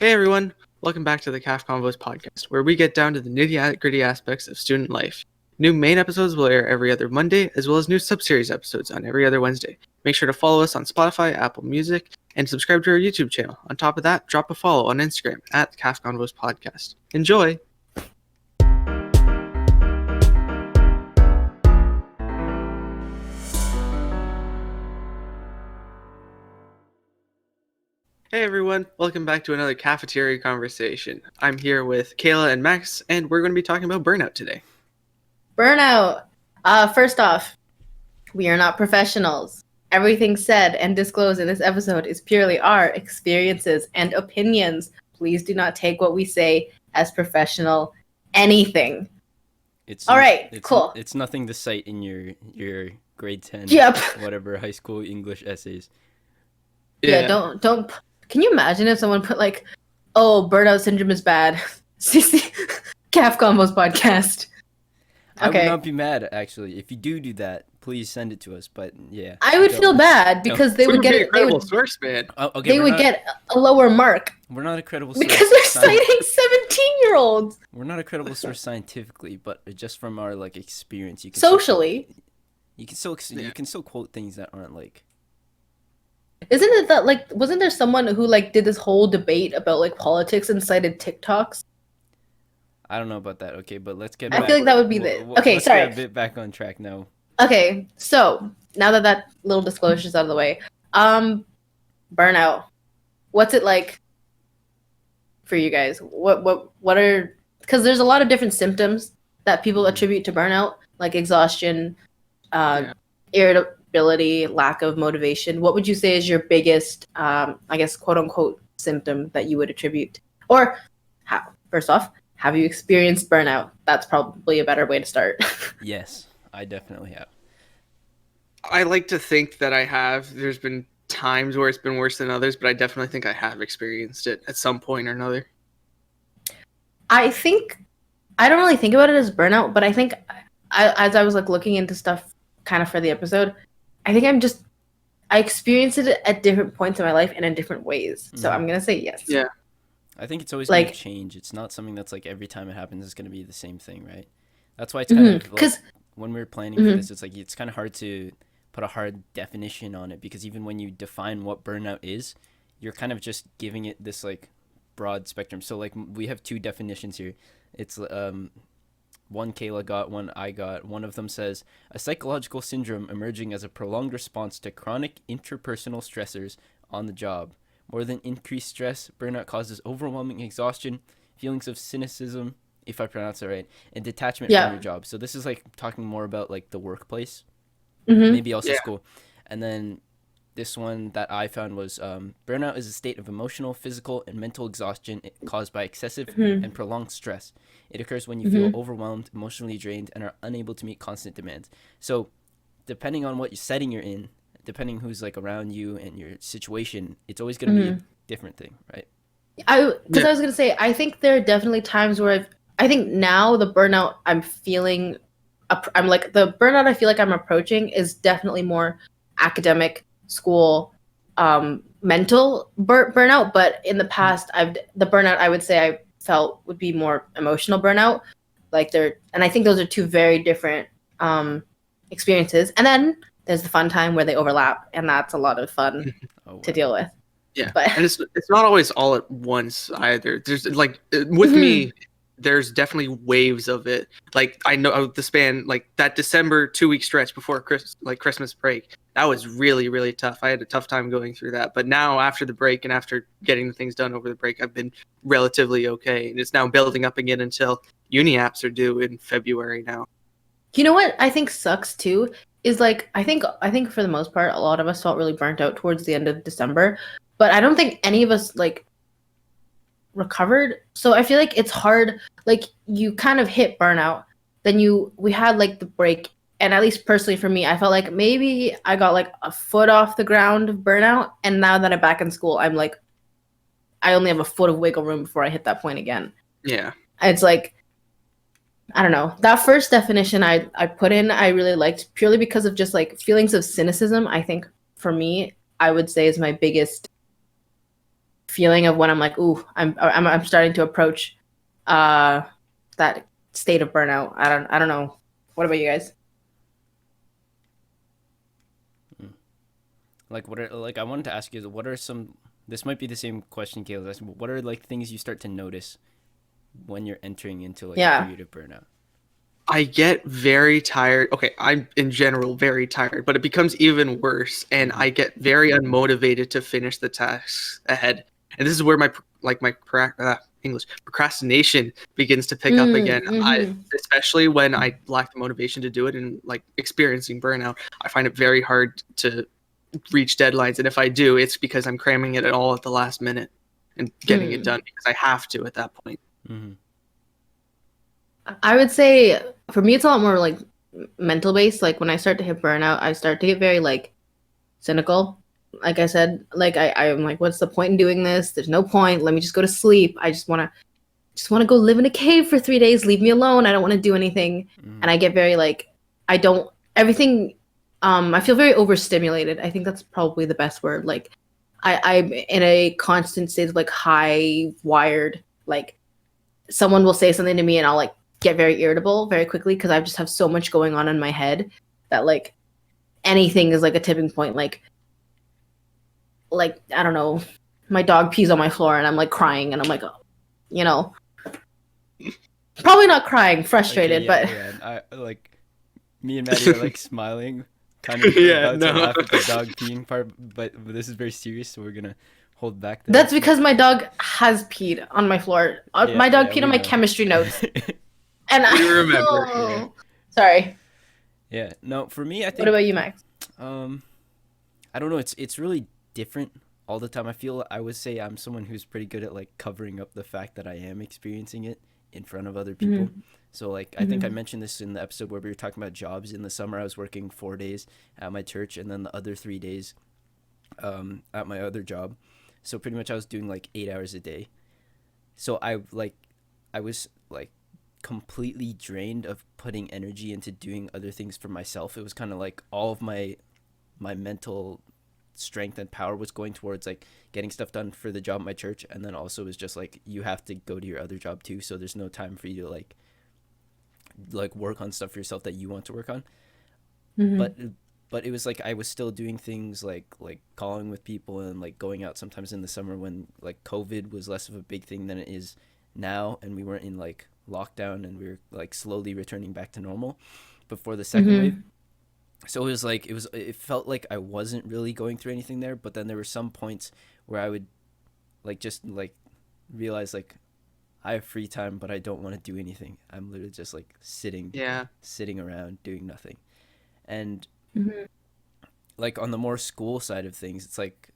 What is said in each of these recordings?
Hey everyone, welcome back to the Convos podcast, where we get down to the nitty-gritty aspects of student life. New main episodes will air every other Monday, as well as new sub-series episodes on every other Wednesday. Make sure to follow us on Spotify, Apple Music, and subscribe to our YouTube channel. On top of that, drop a follow on Instagram at Convos Podcast. Enjoy! Hey everyone, welcome back to another cafeteria conversation. I'm here with Kaila and Max, and we're going to be talking about burnout today. Burnout. First off, we are not professionals. Everything said and disclosed in this episode is purely our experiences and opinions. Please do not take what we say as professional anything. Cool. It's nothing to cite in your grade 10, whatever, high school English essays. Yeah, don't. Can you imagine if someone put like, "Oh, burnout syndrome is bad." CC CAF Convos podcast. Okay. I would not be mad, actually. If you do that, please send it to us. But yeah, I would feel bad because they would get it. They would source, man. They would get a lower mark. We're not a credible source because they're citing 17-year-olds. We're not a credible source scientifically, but just from our like experience, you can socially. You can still quote things that aren't like. Isn't it that like wasn't there someone who like did this whole debate about like politics and cited TikToks? I don't know about that. Okay, but let's get. I feel like that would be let's sorry. Get a bit back on track now. Okay, so now that little disclosure is out of the way, burnout. What's it like for you guys? What are because there's a lot of different symptoms that people attribute to burnout, like exhaustion, irritability, lack of motivation. What would you say is your biggest, I guess, quote unquote, symptom that you would attribute? Or, first off, have you experienced burnout? That's probably a better way to start. Yes, I definitely have. I like to think that I have. There's been times where it's been worse than others, but I definitely think I have experienced it at some point or another. I think, I don't really think about it as burnout, but I think as I was like looking into stuff kind of for the episode, I think I experienced it at different points in my life and in different ways. So I'm going to say yes. Yeah. I think it's always going to change. It's not something that's like every time it happens, it's going to be the same thing, right? That's why it's kind of like, when we're planning for this, it's like, it's kind of hard to put a hard definition on it because even when you define what burnout is, you're kind of just giving it this like broad spectrum. So like we have two definitions here. It's, one Kaila got, one I got. One of them says, a psychological syndrome emerging as a prolonged response to chronic interpersonal stressors on the job. More than increased stress, burnout causes overwhelming exhaustion, feelings of cynicism, if I pronounce it right, and detachment from your job. So this is like talking more about like the workplace, maybe also school. And then this one that I found was burnout is a state of emotional, physical, and mental exhaustion caused by excessive and prolonged stress. It occurs when you feel overwhelmed, emotionally drained, and are unable to meet constant demands. So depending on what setting you're in, depending who's like around you and your situation, it's always going to be a different thing, right? I was going to say, I think there are definitely times where I think now the burnout I'm feeling, I'm like, the burnout I feel like I'm approaching is definitely more academic, school, mental burnout. But in the past, the burnout I would say I felt would be more emotional burnout. And I think those are two very different experiences. And then there's the fun time where they overlap, and that's a lot of fun to deal with. Yeah, and it's not always all at once either. There's like with me, there's definitely waves of it. Like I know the span, like that December 2-week stretch before Christmas break. That was really, really tough. I had a tough time going through that. But now after the break and after getting the things done over the break, I've been relatively okay. And it's now building up again until uni apps are due in February now. You know what I think sucks too is like I think for the most part a lot of us felt really burnt out towards the end of December, but I don't think any of us like recovered. So I feel like it's hard. Like you kind of hit burnout, then we had like the break, and at least personally for me, I felt like maybe I got like a foot off the ground of burnout, and now that I'm back in school, I'm like I only have a foot of wiggle room before I hit that point again. Yeah, it's like I don't know. That first definition I put in, I really liked purely because of just like feelings of cynicism. I think for me, I would say is my biggest feeling of when I'm like, ooh, I'm starting to approach that state of burnout. I don't know. What about you guys? Like, what are, like, I wanted to ask you, what are some, this might be the same question Kaila asked, what are like things you start to notice when you're entering into like a period of burnout? I get very tired. Okay, I'm in general very tired, but it becomes even worse, and I get very unmotivated to finish the tasks ahead. And this is where my procrastination begins to pick up again. Especially when I lack the motivation to do it and like experiencing burnout, I find it very hard to reach deadlines. And if I do, it's because I'm cramming it all at the last minute and getting it done because I have to at that point. I would say for me, it's a lot more like mental based. Like when I start to hit burnout, I start to get very like cynical. Like I said, like I'm like, what's the point in doing this? There's no point. Let me just go to sleep. I just want to go live in a cave for 3 days. Leave me alone. I don't want to do anything. And I get very like, I don't everything. I feel very overstimulated. I think that's probably the best word. Like I'm in a constant state of like high wired. Like someone will say something to me and I'll like get very irritable very quickly because I just have so much going on in my head that like anything is like a tipping point. Like I don't know, my dog pees on my floor and I'm like crying and I'm like, you know, probably not crying, frustrated, okay, but yeah. I like me and Maddie are like smiling, kind of about to laugh at the dog peeing part, but this is very serious, so we're gonna hold back. That's because my dog has peed on my floor. My dog peed on my chemistry notes. And I remember. Oh, sorry. Yeah. No, for me, I think. What about you, Max? I don't know. It's really different all the time. I would say I'm someone who's pretty good at like covering up the fact that I am experiencing it in front of other people. So like I think I mentioned this in the episode where we were talking about jobs. In the summer, I was working 4 days at my church, and then the other 3 days at my other job. So pretty much I was doing like 8 hours a day. So I was like completely drained of putting energy into doing other things for myself. It was kind of like all of my mental strength and power was going towards like getting stuff done for the job at my church, and then also was just like you have to go to your other job too, so there's no time for you to like work on stuff for yourself that you want to work on. But it was like I was still doing things like calling with people and like going out sometimes in the summer when like COVID was less of a big thing than it is now, and we weren't in like lockdown and we were like slowly returning back to normal before the second wave. So it was like it felt like I wasn't really going through anything there, but then there were some points where I would like just like realize like I have free time but I don't want to do anything. I'm literally just like sitting around doing nothing. And like on the more school side of things, it's like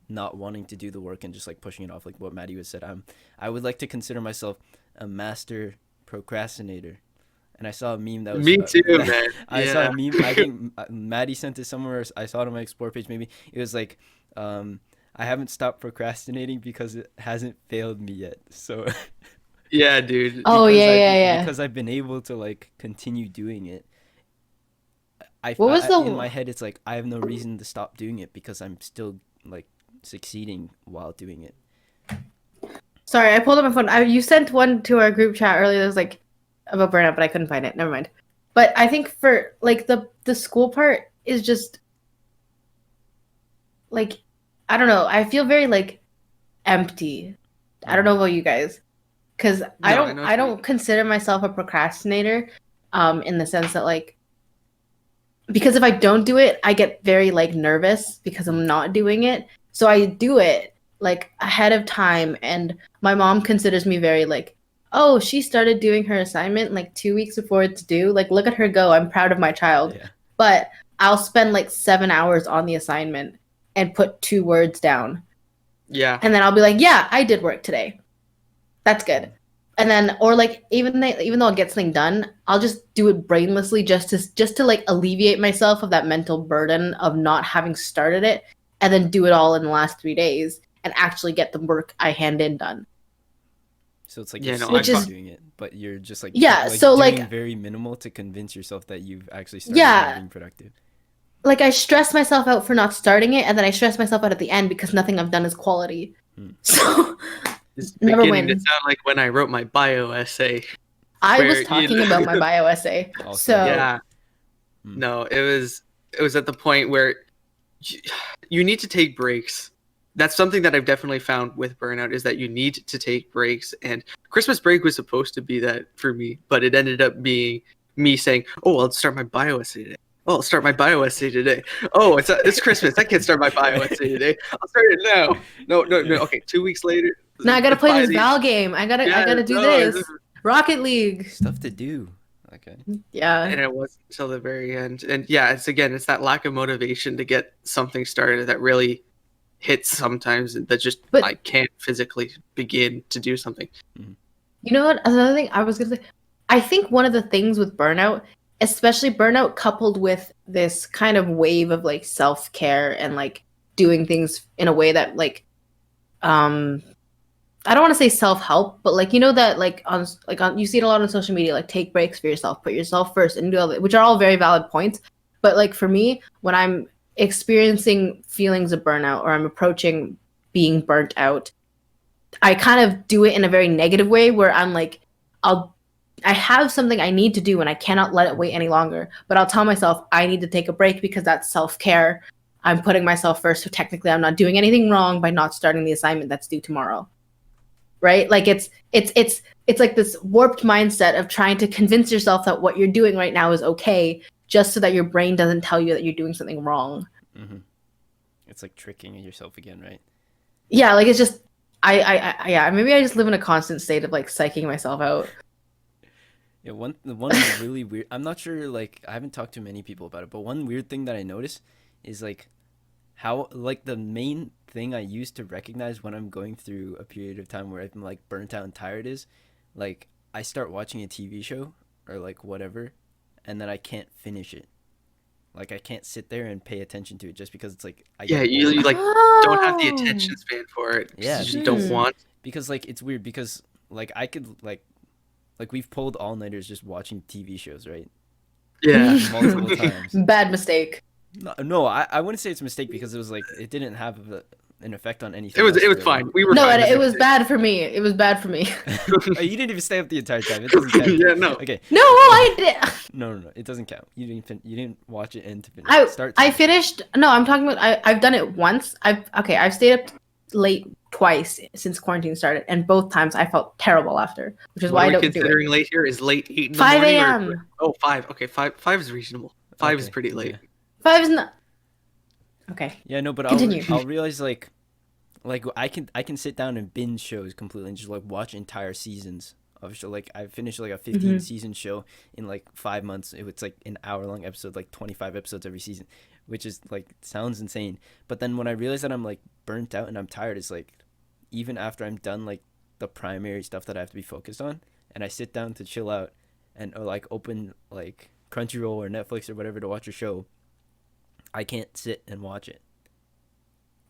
not wanting to do the work and just like pushing it off, like what Maddie was said. I would like to consider myself a master procrastinator. And I saw a meme that was me too, man. I saw a meme. I think Maddie sent it somewhere. I saw it on my Explore page. Maybe it was like, I haven't stopped procrastinating because it hasn't failed me yet. So yeah, dude. Oh yeah. Because I've been able to like continue doing it. In my head, it's like I have no reason to stop doing it because I'm still like succeeding while doing it. Sorry, I pulled up my phone. You sent one to our group chat earlier that was like about burnout, but I couldn't find it. Never mind. But I think for like the school part is just like, I don't know. I feel very like empty. I don't know about you guys, because I don't consider myself a procrastinator, in the sense that like, because if I don't do it, I get very like nervous because I'm not doing it. So I do it like ahead of time, and my mom considers me very like, oh, she started doing her assignment like 2 weeks before it's due. Like, look at her go. I'm proud of my child. Yeah. But I'll spend like 7 hours on the assignment and put 2 words down. Yeah. And then I'll be like, yeah, I did work today. That's good. And then, or like, even though I'll get something done, I'll just do it brainlessly just to like alleviate myself of that mental burden of not having started it, and then do it all in the last 3 days and actually get the work I hand in done. So it's like you're doing it, but you're just like so doing like very minimal to convince yourself that you've actually started being productive. like I stress myself out for not starting it, and then I stress myself out at the end because nothing I've done is quality. So It's never beginning to win. sound like when I wrote my bio essay. I was where, talking about my bio essay. Also, So yeah. No, it was at the point where you need to take breaks. That's something that I've definitely found with burnout is that you need to take breaks. And Christmas break was supposed to be that for me, but it ended up being me saying, "Oh, I'll start my bio essay today. Oh, I'll start my bio essay today. Oh, it's Christmas. I can't start my bio essay today. I'll start it now. No. Okay, 2 weeks later. now I gotta play this Val game. I gotta do this. Rocket League. Stuff to do. Okay. Yeah. And it wasn't until the very end. And yeah, it's that lack of motivation to get something started that really hits sometimes that just I can't physically begin to do something. You know what? Another thing I was gonna say, I think one of the things with burnout, especially burnout coupled with this kind of wave of like self-care and like doing things in a way that like I don't want to say self-help, but like you know that like on you see it a lot on social media, like take breaks for yourself, put yourself first, and do all that, which are all very valid points. But like for me, when I'm experiencing feelings of burnout or I'm approaching being burnt out, I kind of do it in a very negative way where I'm like, I have something I need to do and I cannot let it wait any longer. But I'll tell myself I need to take a break because that's self-care. I'm putting myself first, so technically I'm not doing anything wrong by not starting the assignment that's due tomorrow. Right? Like it's like this warped mindset of trying to convince yourself that what you're doing right now is okay, just so that your brain doesn't tell you that you're doing something wrong. Mm-hmm. It's like tricking yourself again, right? Yeah, like it's just maybe I just live in a constant state of like psyching myself out. Yeah, one really weird. I'm not sure. Like I haven't talked to many people about it, but one weird thing that I noticed is like how like the main thing I use to recognize when I'm going through a period of time where I'm like burnt out and tired is like I start watching a TV show or like whatever, and then I can't finish it. Like I can't sit there and pay attention to it just because it's like you like don't have the attention span for it. Yeah, you just don't want. Because like it's weird because like I could like we've pulled all-nighters just watching TV shows, right? Yeah, multiple times. Bad mistake. No, I wouldn't say it's a mistake because it was like it didn't have an effect on anything. It was really. fine. We were no, fine. It was bad for me. It was bad for me. Oh, you didn't even stay up the entire time. It doesn't count. Yeah, no. Okay. No, I did. No. It doesn't count. You didn't watch it end to finish. I finished. No, I'm talking about. I've done it once. I've stayed up late twice since quarantine started, and both times I felt terrible after, which is why I don't do it. Considering late here is late 8 in the 5 morning. 5 a.m. Oh, 5. Okay, 5 is reasonable. 5 is pretty late. Yeah. 5 is not. Okay. Yeah, no, but Continue. I'll realize like I can sit down and binge shows completely and just like watch entire seasons of show. Like I finished like a 15 season show in like 5 months. It was like an hour-long episode, like 25 episodes every season, which is like sounds insane. But then when I realize that I'm like burnt out and I'm tired, it's like even after I'm done like the primary stuff that I have to be focused on, and I sit down to chill out and or like open like Crunchyroll or Netflix or whatever to watch a show, I can't sit and watch it.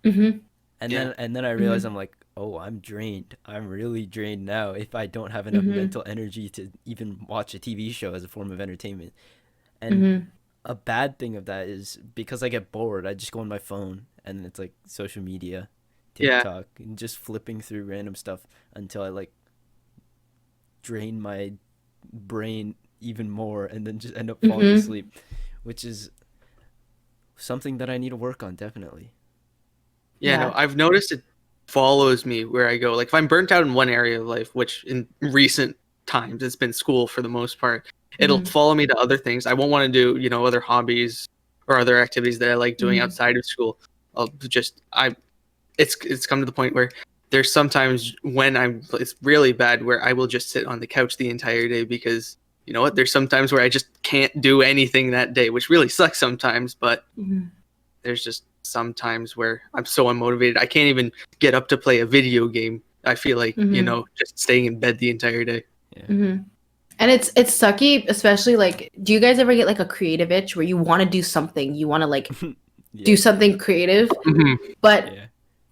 And then I realize I'm like, oh, I'm drained. I'm really drained now if I don't have enough mental energy to even watch a TV show as a form of entertainment. And a bad thing of that is because I get bored, I just go on my phone and it's like social media, TikTok, and just flipping through random stuff until I like drain my brain even more and then just end up falling asleep, which is something that I need to work on, definitely. Yeah, no, I've noticed it follows me where I go. Like if I'm burnt out in one area of life, which in recent times it's been school for the most part, it'll follow me to other things. I won't want to do, other hobbies or other activities that I like doing outside of school. It's come to the point where there's sometimes when it's really bad where I will just sit on the couch the entire day because you know what? There's sometimes where I just can't do anything that day, which really sucks sometimes, but there's just sometimes where I'm so unmotivated. I can't even get up to play a video game. I feel like, just staying in bed the entire day. Yeah. And it's sucky, especially like, do you guys ever get like a creative itch where you want to do something? You want to like do something creative, but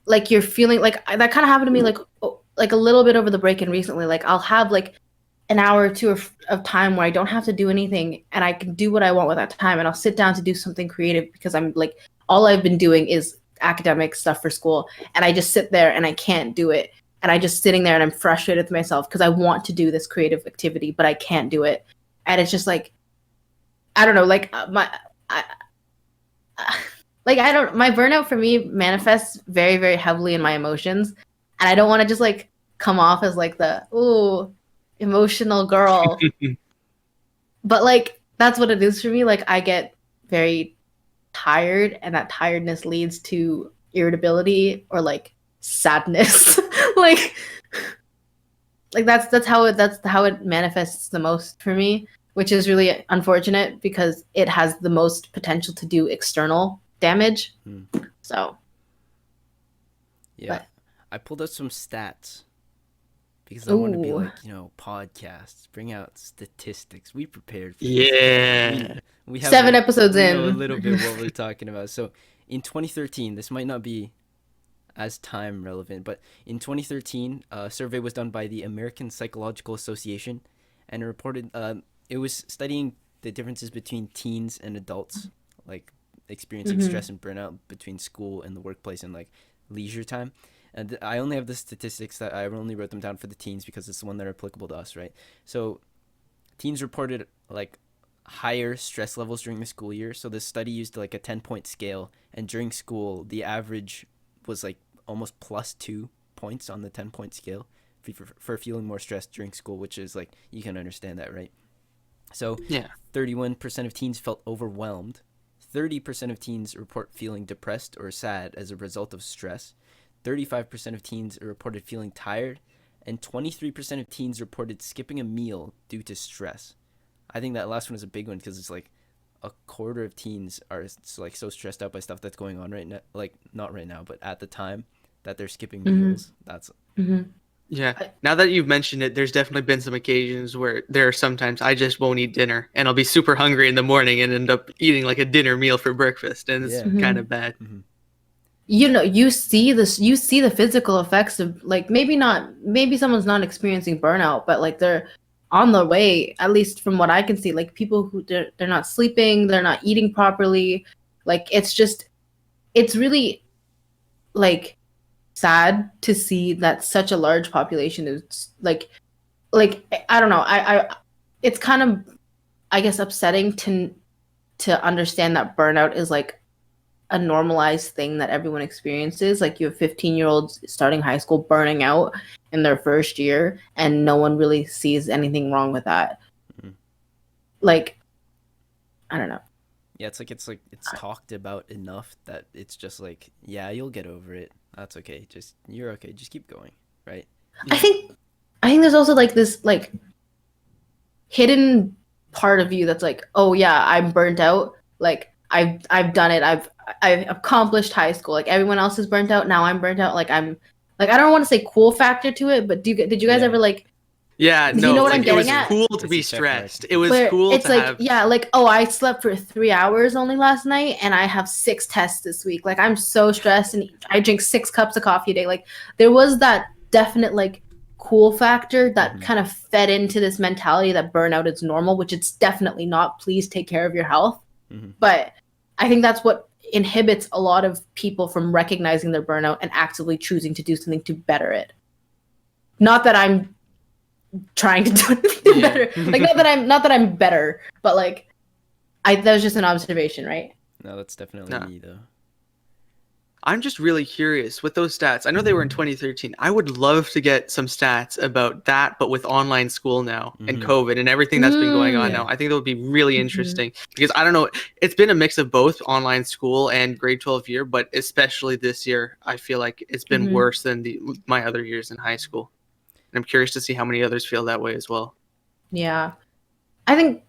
like you're feeling like that kind of happened to me like a little bit over the break and recently. Like I'll have like an hour or two of time where I don't have to do anything and I can do what I want with that time, and I'll sit down to do something creative because I'm like, all I've been doing is academic stuff for school, and I just sit there and I can't do it, and I just sitting there and I'm frustrated with myself because I want to do this creative activity but I can't do it, and it's just like, I don't know, like my burnout for me manifests very, very heavily in my emotions, and I don't want to just like come off as like the emotional girl, but like that's what it is for me. Like I get very tired, and that tiredness leads to irritability or like sadness. like that's how it manifests the most for me, which is really unfortunate because it has the most potential to do external damage. So yeah, but I pulled out some stats because I Ooh. want to be like, podcasts, bring out statistics. We prepared for this. We have 7 episodes in. Know a little bit what we're talking about. So in 2013, this might not be as time relevant, but in 2013, a survey was done by the American Psychological Association, and it reported it was studying the differences between teens and adults, like experiencing stress and burnout between school and the workplace and like leisure time. And I only have the statistics that I only wrote them down for the teens because it's the one that are applicable to us, right? So teens reported like higher stress levels during the school year. So this study used like a 10-point scale, and during school the average was like almost +2 points on the 10-point scale for feeling more stressed during school, which is like, you can understand that, right? So 31% of teens felt overwhelmed. 30% of teens report feeling depressed or sad as a result of stress. 35% of teens reported feeling tired, and 23% of teens reported skipping a meal due to stress. I think that last one is a big one because it's like a quarter of teens are like so stressed out by stuff that's going on right now, like not right now, but at the time, that they're skipping meals. That's Yeah. Now that you've mentioned it, there's definitely been some occasions where there are sometimes I just won't eat dinner, and I'll be super hungry in the morning and end up eating like a dinner meal for breakfast, and it's kind of bad. You see the physical effects of like, maybe someone's not experiencing burnout, but like they're on the way, at least from what I can see, like people who they're not sleeping, they're not eating properly. Like it's really like sad to see that such a large population is like I don't know, I it's kind of, I guess, upsetting to understand that burnout is like a normalized thing that everyone experiences. Like, you have 15-year-olds starting high school burning out in their first year, and no one really sees anything wrong with that. Like, I don't know. Yeah, it's talked about enough that it's just like, yeah, you'll get over it. That's okay. You're okay. Just keep going, right? I think there's also like this like hidden part of you that's like, oh yeah, I'm burnt out. Like I've done it. I've accomplished high school. Like everyone else is burnt out. Now I'm burnt out. Like I'm like, I don't want to say cool factor to it, but did you guys ever like? Yeah, no, you know what like, I'm getting it was at? cool to be stressed. It was Where cool it's to like, have... yeah, like, oh, I slept for 3 hours only last night, and I have 6 tests this week. Like, I'm so stressed, and I drink 6 cups of coffee a day. Like, there was that definite like cool factor that kind of fed into this mentality that burnout is normal, which it's definitely not. Please take care of your health. But I think that's what inhibits a lot of people from recognizing their burnout and actively choosing to do something to better it. Not that I'm trying to do anything better. Like, not that I'm better, but like that was just an observation, right? No, that's definitely me though. I'm just really curious with those stats. I know they were in 2013. I would love to get some stats about that, but with online school now and COVID and everything that's been going on now. I think that would be really interesting because I don't know, it's been a mix of both online school and grade 12 year, but especially this year, I feel like it's been worse than my other years in high school. And I'm curious to see how many others feel that way as well. Yeah. I think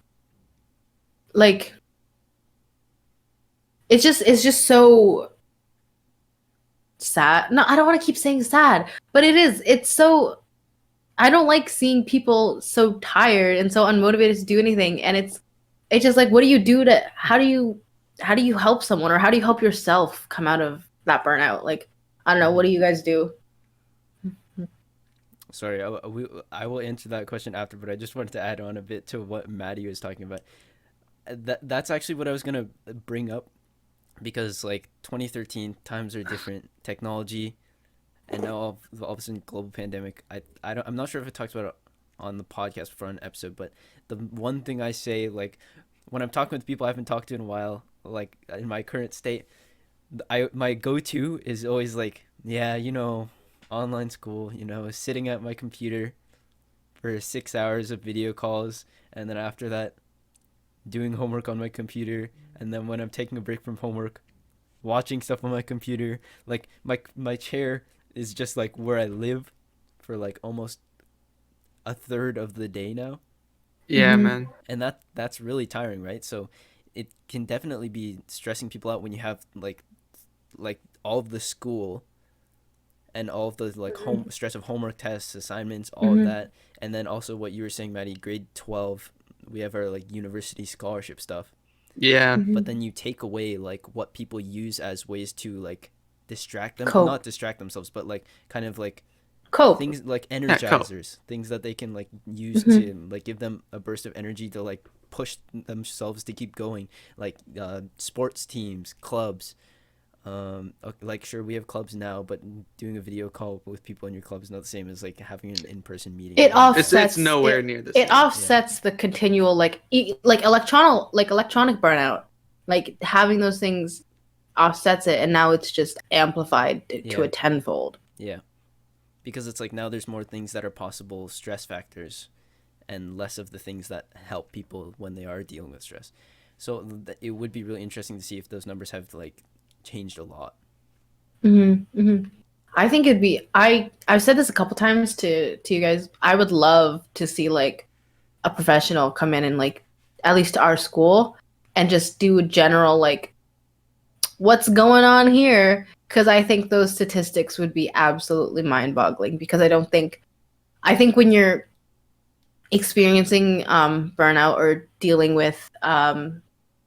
like it's just so sad. No, I don't want to keep saying sad, but it's so, I don't like seeing people so tired and so unmotivated to do anything. And it's just like, what do you do how do you help someone, or how do you help yourself come out of that burnout? Like, I don't know, what do you guys do? Sorry, I will answer that question after, but I just wanted to add on a bit to what Maddie was talking about. That's actually what I was gonna bring up, because like 2013 times are different, technology, and now all of a sudden global pandemic. I'm not sure if I talked about it on the podcast before an episode, but the one thing I say, like when I'm talking with people I haven't talked to in a while, like in my current state, my go-to is always like, yeah, online school, sitting at my computer for 6 hours of video calls, and then after that doing homework on my computer, and then when I'm taking a break from homework, watching stuff on my computer. Like my chair is just like where I live for like almost a third of the day now. Yeah, man. And that's really tiring, right? So it can definitely be stressing people out when you have like all of the school and all of the like home stress of homework, tests, assignments, all of that. And then also what you were saying, Maddie, grade 12, we have our like university scholarship stuff. Yeah. But then you take away like what people use as ways to like distract them, Cope. not distract themselves, but like kind of like Cope. things like energizers, things that they can like use to like give them a burst of energy to like push themselves to keep going, like sports teams, clubs. Like sure, we have clubs now, but doing a video call with people in your club is not the same as like having an in-person meeting. It offsets. It's nowhere near the same. It offsets the continual like electronic burnout. Like having those things offsets it, and now it's just amplified to a tenfold. Yeah, because it's like now there's more things that are possible stress factors, and less of the things that help people when they are dealing with stress. So it would be really interesting to see if those numbers have like changed a lot. I think it'd be I've said this a couple times to you guys. I would love to see like a professional come in and like at least to our school and just do a general like what's going on here, because I think those statistics would be absolutely mind-boggling. Because I think when you're experiencing burnout or dealing with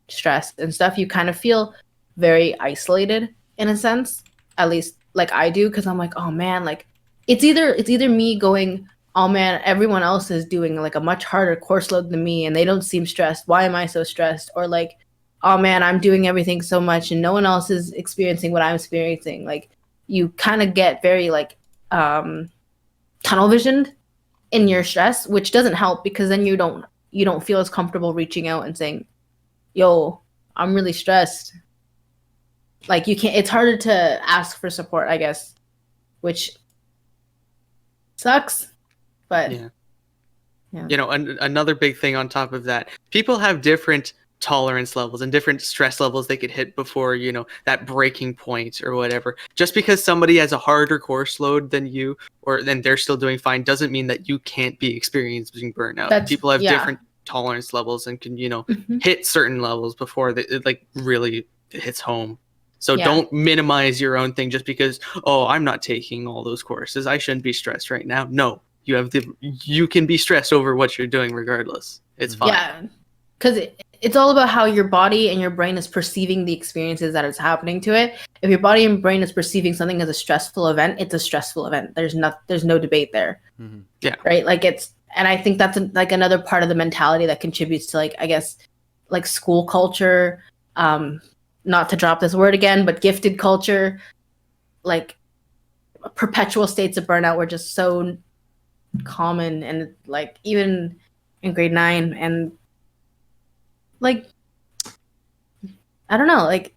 stress and stuff, you kind of feel very isolated in a sense, at least like I do, because I'm like, oh man, like it's either me going, oh man, everyone else is doing like a much harder course load than me and they don't seem stressed, why am I so stressed? Or like, oh man, I'm doing everything so much and no one else is experiencing what I'm experiencing. Like you kind of get very like tunnel visioned in your stress, which doesn't help, because then you don't feel as comfortable reaching out and saying, yo, I'm really stressed. Like you can't, it's harder to ask for support, I guess, which sucks, but yeah. Another big thing on top of that, people have different tolerance levels and different stress levels they could hit before, that breaking point or whatever. Just because somebody has a harder course load than you, or then they're still doing fine, doesn't mean that you can't be experiencing burnout. People have different tolerance levels and can, hit certain levels before it like really hits home. So don't minimize your own thing just because, oh, I'm not taking all those courses, I shouldn't be stressed right now. No, you can be stressed over what you're doing regardless. It's fine. Yeah, because it's all about how your body and your brain is perceiving the experiences that is happening to it. If your body and brain is perceiving something as a stressful event, it's a stressful event. There's no debate there. Yeah. Right? Like and I think that's like another part of the mentality that contributes to like, I guess, like school culture, not to drop this word again, but gifted culture, like perpetual states of burnout were just so common, and like even in grade 9, and like I don't know, like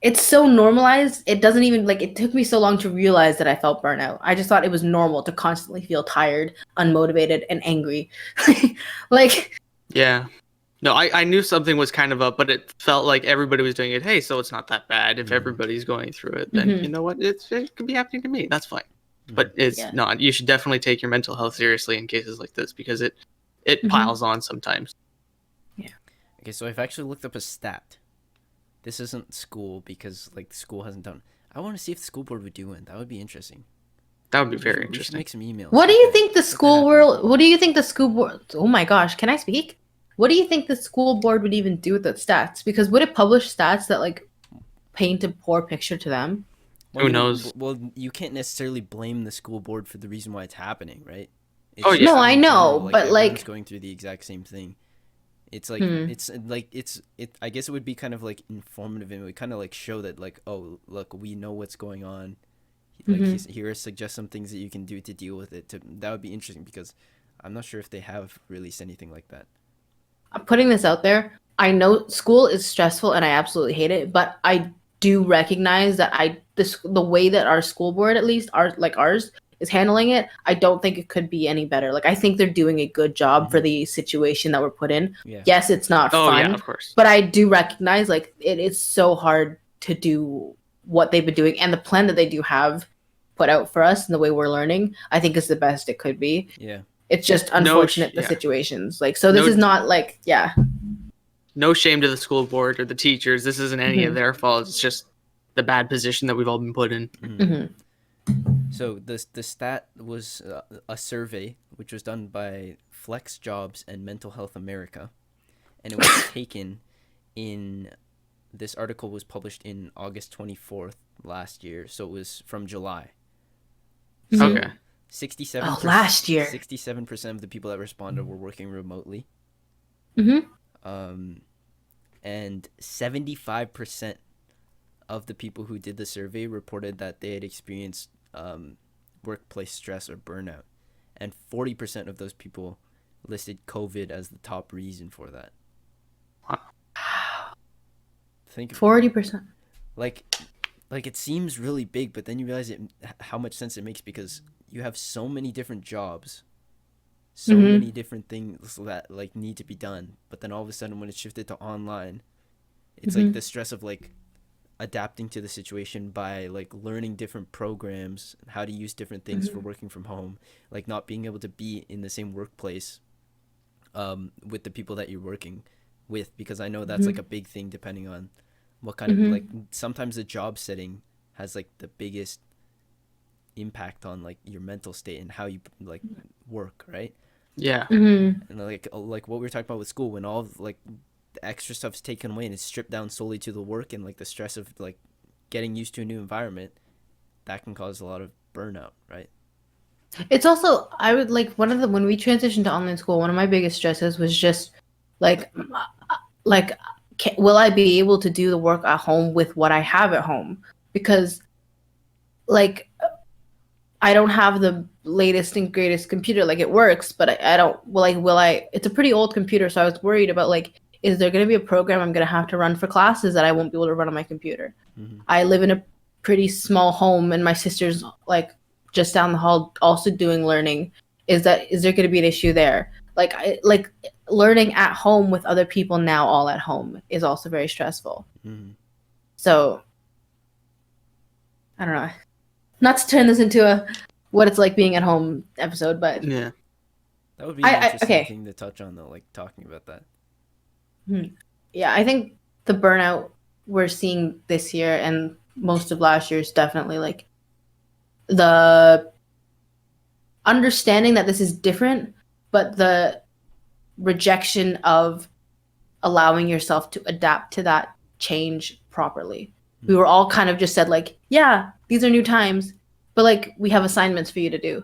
it's so normalized. It doesn't even like, it took me so long to realize that I felt burnout. I just thought it was normal to constantly feel tired, unmotivated, and angry. Like yeah. No, I knew something was kind of up, but it felt like everybody was doing it. Hey, so it's not that bad. If everybody's going through it, then you know what? It could be happening to me. That's fine. But it's not. You should definitely take your mental health seriously in cases like this, because it piles on sometimes. Yeah. Okay, so I've actually looked up a stat. This isn't school, because like school hasn't done. I want to see if the school board would do it. That would be interesting. That would be very We should interesting. make some emails. What do you think the school world? What do you think the school board? Oh my gosh, can I speak? What do you think the school board would even do with the stats? Because would it publish stats that like paint a poor picture to them? Who knows? Well, you can't necessarily blame the school board for the reason why it's happening, right? Oh, yeah. No, I in know, general, but everyone's like, going through the exact same thing. It's like I guess it would be kind of like informative, and it would kind of like show that like, oh, look, we know what's going on. Like here suggest some things that you can do to deal with it. That would be interesting, because I'm not sure if they have released anything like that. I'm putting this out there. I know school is stressful and I absolutely hate it, but I do recognize that the way that our school board, at least ours, is handling it, I don't think it could be any better. Like, I think they're doing a good job for the situation that we're put in. Yeah. Yes, it's not fun, yeah, of course. but I do recognize like it is so hard to do what they've been doing, and the plan that they do have put out for us and the way we're learning, I think is the best it could be. Yeah. It's just unfortunate the situations. Like, so this is not like, no shame to the school board or the teachers. This isn't any of their fault. It's just the bad position that we've all been put in. So the stat was a survey which was done by Flex Jobs and Mental Health America, and it was taken in. This article was published in August 24th last year, so it was from July. So okay. 67. Last year. 67% of the people that responded were working remotely. And 75% of the people who did the survey reported that they had experienced workplace stress or burnout, and 40% of those people listed COVID as the top reason for that. Wow. Think 40%. Like it seems really big, but then you realize how much sense it makes, because you have so many different jobs, so many different things that like need to be done, but then all of a sudden when it's shifted to online, it's like the stress of like adapting to the situation by like learning different programs, how to use different things for working from home, like not being able to be in the same workplace with the people that you're working with, because I know that's like a big thing depending on what kind of like sometimes the job setting has like the biggest impact on like your mental state and how you like work, right? Yeah. And like what we were talking about with school, when all of, like the extra stuff's taken away and it's stripped down solely to the work and like the stress of like getting used to a new environment, that can cause a lot of burnout, right? It's also, I would like, when we transitioned to online school, one of my biggest stresses was just like will I be able to do the work at home with what I have at home? Because like I don't have the latest and greatest computer. Like, it works, but I don't, will I, it's a pretty old computer, so I was worried about like, is there going to be a program I'm going to have to run for classes that I won't be able to run on my computer? I live in a pretty small home, and my sister's like just down the hall also doing learning. Is there going to be an issue there? Like learning at home with other people now, all at home, is also very stressful. So I don't know. Not to turn this into a what it's like being at home episode, but yeah, that would be an interesting thing to touch on, though, like talking about that. Yeah, I think the burnout we're seeing this year and most of last year is definitely like the understanding that this is different, but the rejection of allowing yourself to adapt to that change properly. We were all kind of just said like, yeah, these are new times, but like we have assignments for you to do,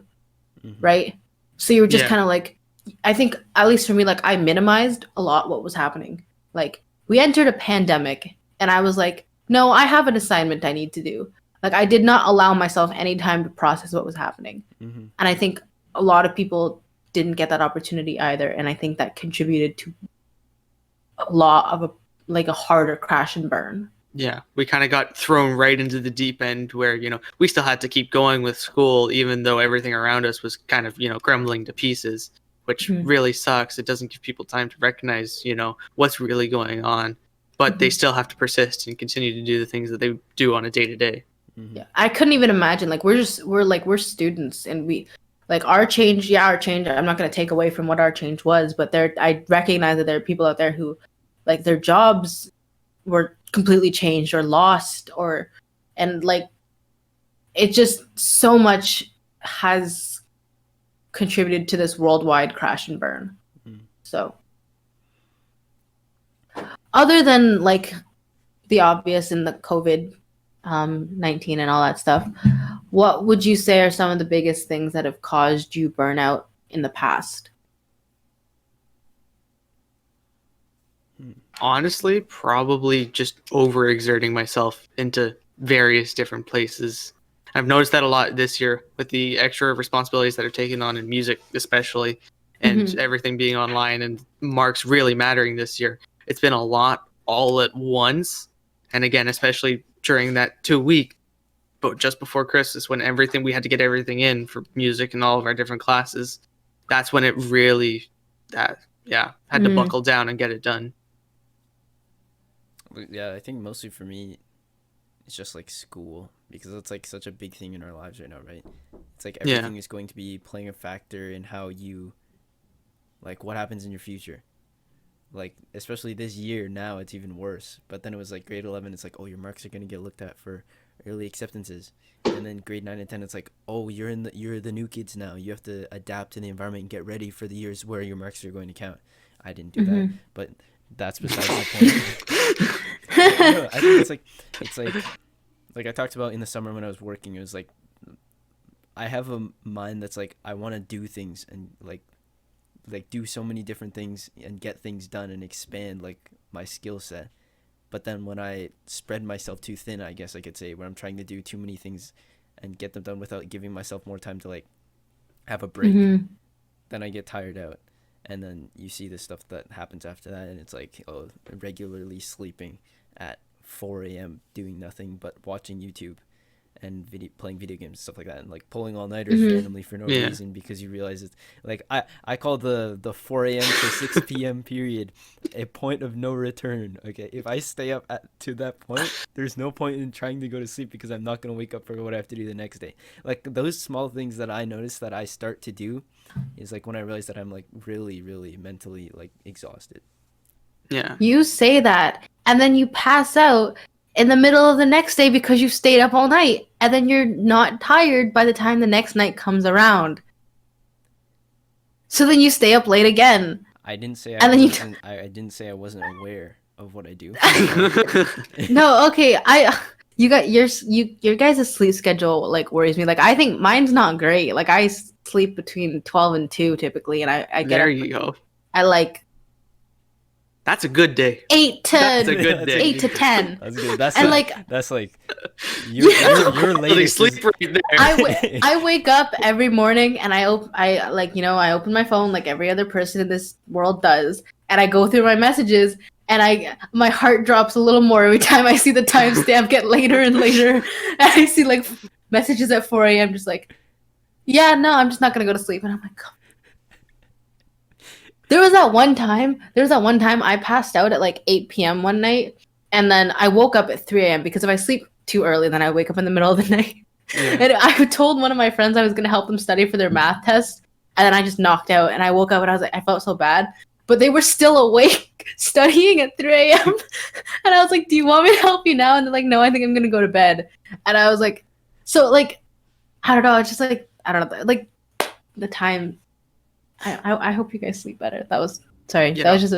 right? So you were just kind of like, I think, at least for me, like I minimized a lot what was happening. Like, we entered a pandemic and I was like, no, I have an assignment I need to do. Like, I did not allow myself any time to process what was happening. And I think a lot of people didn't get that opportunity either. And I think that contributed to a lot of a harder crash and burn. Yeah, we kind of got thrown right into the deep end where, we still had to keep going with school, even though everything around us was kind of, crumbling to pieces, which really sucks. It doesn't give people time to recognize, what's really going on, but they still have to persist and continue to do the things that they do on a day-to-day. Yeah, I couldn't even imagine, like, we're students, and we, like, our change, I'm not going to take away from what our change was, but I recognize that there are people out there who, like, their jobs were completely changed or lost, and like it just so much has contributed to this worldwide crash and burn. So other than like the obvious in the COVID 19 and all that stuff. What would you say are some of the biggest things that have caused you burnout in the past? Honestly, probably just overexerting myself into various different places. I've noticed that a lot this year with the extra responsibilities that are taken on in music, especially, and everything being online and marks really mattering this year. It's been a lot all at once. And again, especially during that 2 week, but just before Christmas, when we had to get everything in for music and all of our different classes, that's when it really, had to buckle down and get it done. Yeah, I think mostly for me, it's just like school, because it's like such a big thing in our lives right now, right? It's like everything is going to be playing a factor in how you, like, what happens in your future. Like, especially this year now, it's even worse. But then it was like grade 11, it's like, oh, your marks are going to get looked at for early acceptances. And then grade 9 and 10, it's like, oh, you're the new kids now. You have to adapt to the environment and get ready for the years where your marks are going to count. I didn't do that, but that's besides the point. No, I think it's like I talked about in the summer when I was working. It was like I have a mind that's like I want to do things and like do so many different things and get things done and expand like my skill set. But then when I spread myself too thin, I guess I could say, where I'm trying to do too many things and get them done without giving myself more time to like have a break, then I get tired out. And then you see the stuff that happens after that, and it's like, oh, regularly sleeping at 4 a.m. doing nothing but watching YouTube and playing video games and stuff like that, and like pulling all-nighters randomly for no reason, because you realize it's like I call the 4 a.m. to 6 p.m. period a point of no return. Okay, if I stay up to that point, there's no point in trying to go to sleep, because I'm not going to wake up for what I have to do the next day. Like those small things that I notice that I start to do is like when I realize that I'm like really, really mentally like exhausted. Yeah. You say that, and then you pass out in the middle of the next day because you stayed up all night, and then you're not tired by the time the next night comes around. So then you stay up late again. I didn't say I didn't say I wasn't aware of what I do. No, okay. You got your guys' sleep schedule like worries me. Like I think mine's not great. Like I sleep between 12 and 2 typically, and I get there up, you go. I like that's a good day. 8 to That's a good day. 8 to 10. That's good. That's and like you're late. Sleep right there. I wake up every morning and I open my phone like every other person in this world does, and I go through my messages, and my heart drops a little more every time I see the timestamp get later and later, and I see like messages at 4 a.m. just like, yeah, no, I'm just not gonna go to sleep, and I'm like, oh. There was that one time I passed out at like 8 p.m. one night, and then I woke up at 3 a.m. because if I sleep too early, then I wake up in the middle of the night. Yeah. And I told one of my friends I was going to help them study for their math test, and then I just knocked out, and I woke up and I was like, I felt so bad. But they were still awake studying at 3 a.m. And I was like, do you want me to help you now? And they're like, no, I think I'm going to go to bed. And I was like, so like, I don't know. It's just like, I don't know. Like the time. I hope you guys sleep better. That was that was just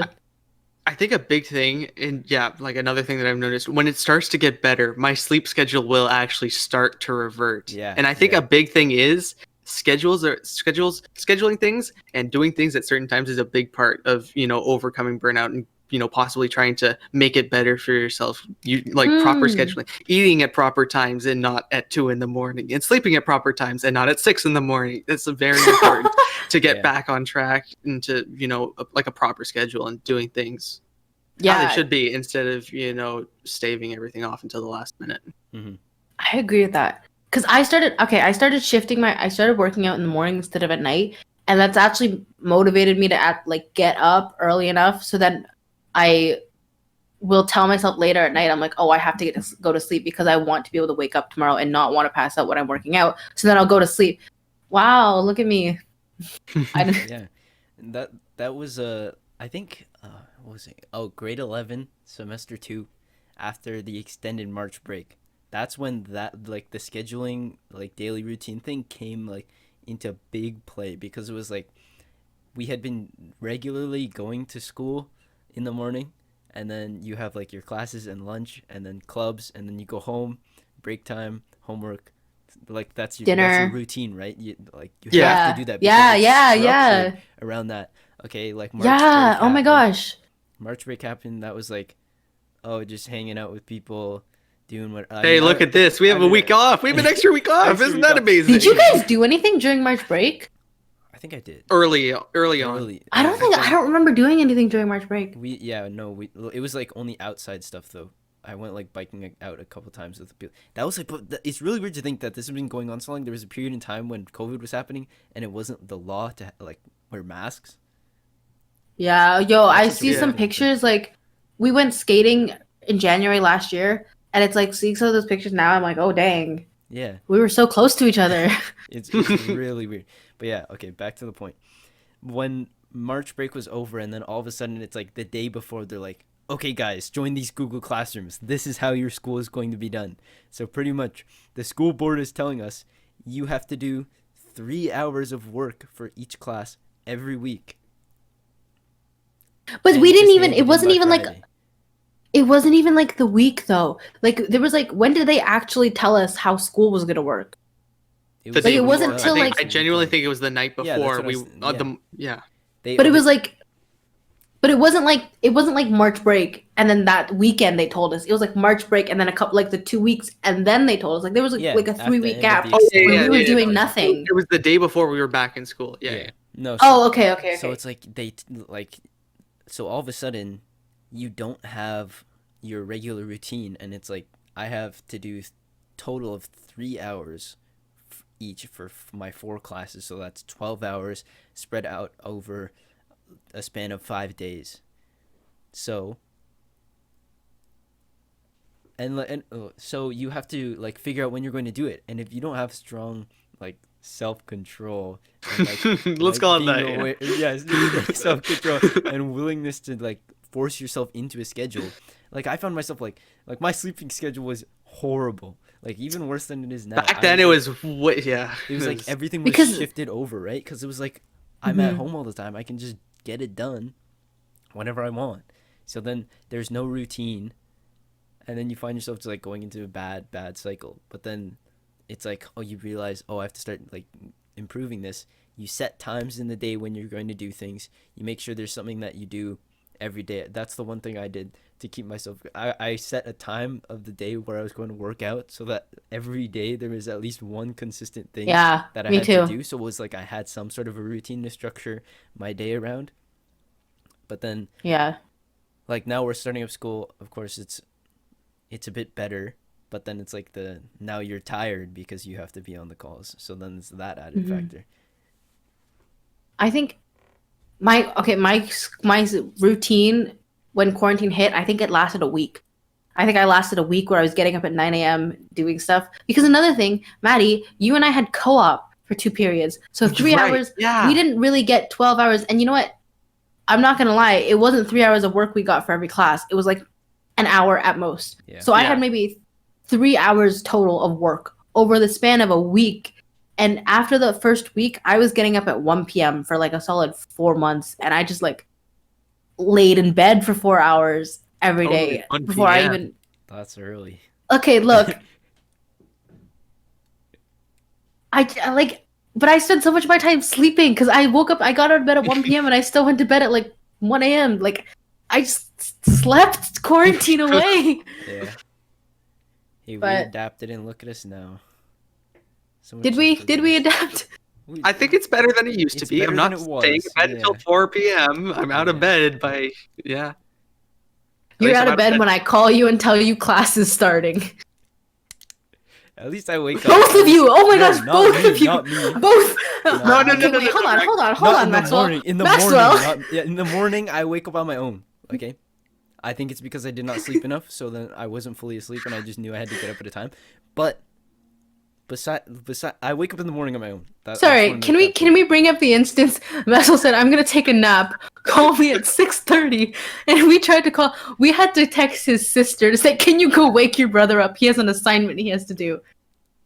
I think a big thing, and like another thing that I've noticed, when it starts to get better, my sleep schedule will actually start to revert. Yeah. And I think a big thing is scheduling things and doing things at certain times is a big part of, overcoming burnout and, possibly trying to make it better for yourself. You like proper scheduling, eating at proper times and not at 2 a.m, and sleeping at proper times and not at 6 a.m. That's very important to get back on track into, like a proper schedule and doing things how they should be, instead of, staving everything off until the last minute. Mm-hmm. I agree with that. Because I started working out in the morning instead of at night. And that's actually motivated me to get up early enough so then I will tell myself later at night, I'm like, oh, I have to go to sleep because I want to be able to wake up tomorrow and not want to pass out when I'm working out. So then I'll go to sleep. Wow, look at me. Yeah, that was I think what was it? Oh, grade 11, semester 2, after the extended March break. That's when that the scheduling daily routine thing came into big play, because it was we had been regularly going to school in the morning, and then you have your classes and lunch and then clubs, and then you go home, break time, homework, like that's your Dinner. routine, right? You Yeah. have to do that. Yeah, because yeah, it's yeah. structured around that. Okay, like March Yeah. break Oh my happened. gosh. March break happened. That was like, oh, just hanging out with people, doing what. Hey, look at this. We have a week off. We have an extra week off. Extra Isn't week that off. amazing? Did you guys do anything during March break? I think I did. Early on. I don't remember doing anything during March break. It was like only outside stuff though. I went like biking out a couple times with people. That was like, but it's really weird to think that this has been going on so long. There was a period in time when COVID was happening, and it wasn't the law to like wear masks. Yeah, yo, I see Yeah. some pictures. Like, we went skating in January last year, and it's like seeing some of those pictures now. I'm like, oh dang, Yeah, we were so close to each other. it's really weird. But yeah, okay, back to the point. When March break was over, and then all of a sudden it's like the day before, they're like, okay guys, join these Google Classrooms. This is how your school is going to be done. So pretty much the school board is telling us you have to do 3 hours of work for each class every week. But And we just didn't even. handed It in wasn't by even like. Friday. It wasn't even like the week though. Like there was like, when did they actually tell us how school was gonna work? The Like, day it wasn't before. till, I like- genuinely think it was the night Yeah, that's before. what I We was- yeah. But it was like. But it wasn't like March break and then that weekend they told us. It was like March break and then a couple, like the 2 weeks, and then they told us. Like there was like, Yeah, like a at the 3-week end of gap the where extended we were Yeah, doing yeah. nothing. It was the day before we were back in school. Yeah. No. Oh, okay. So it's like so all of a sudden you don't have your regular routine, and it's like I have to do total of 3 hours each for my 4 classes. So that's 12 hours spread out over a span of 5 days. So so you have to like figure out when you're going to do it, and if you don't have strong like self-control and, like, Let's call it that. aware, yes, self-control and willingness to like force yourself into a schedule. Like I found myself like my sleeping schedule was horrible, like even worse than it is now. Back then it was yeah. It was like everything was Because- shifted over, right? Because it was like I'm at home all the time. I can just get it done whenever I want. So then there's no routine, and then you find yourself just like going into a bad cycle. But then it's like, oh, you realize, oh, I have to start like improving this. You set times in the day when you're going to do things. You make sure there's something that you do every day. That's the one thing I did to keep myself. I set a time of the day where I was going to work out, so that every day there was at least one consistent thing Yeah, that I me had too. to do. So it was like I had some sort of a routine to structure my day around. But then Yeah. like now we're starting up school, of course it's a bit better, but then it's like now you're tired because you have to be on the calls, so then it's that added factor. I think my routine when quarantine hit, I think it lasted a week. I think I lasted a week where I was getting up at 9 a.m. doing stuff. Because another thing, Maddie, you and I had co-op for 2 periods. So 3 Right, hours, yeah. we didn't really get 12 hours. And you know what? I'm not going to lie. It wasn't 3 hours of work we got for every class. It was like an hour at most. Yeah. So I Yeah. had maybe 3 hours total of work over the span of a week. And after the first week, I was getting up at 1 p.m. for like a solid 4 months. And I just like laid in bed for 4 hours every Only day 1 before I p.m. even. That's early. Okay, look. I like, but I spent so much of my time sleeping because I woke up, I got out of bed at 1 p.m. and I still went to bed at like 1 a.m. Like, I just slept quarantine away. Yeah. Hey, we But- adapted, and look at us now. So much Did we simpler. adapt? I think it's better than it used to It's be. better I'm than not it was, staying in bed until yeah. 4 p.m. I'm out of Yeah. bed by yeah. At You're least out I'm of bed when I call you and tell you class is starting. At least I wake up. Both of you! Oh my No, gosh, not both me, of you! not me. Both! No, Okay, no, wait, hold on, hold on, Not hold on, in the Maxwell. morning. In the Maxwell. morning. In the morning, I wake up on my own. Okay. I think it's because I did not sleep enough, so then I wasn't fully asleep, and I just knew I had to get up at a time. But beside, I wake up in the morning on my own. I just Sorry, wanna can make we that can clear. we bring up the instance Maxwell said I'm gonna take a nap. Call me at 6:30, and we tried to call. We had to text his sister to say, "Can you go wake your brother up? He has an assignment he has to do."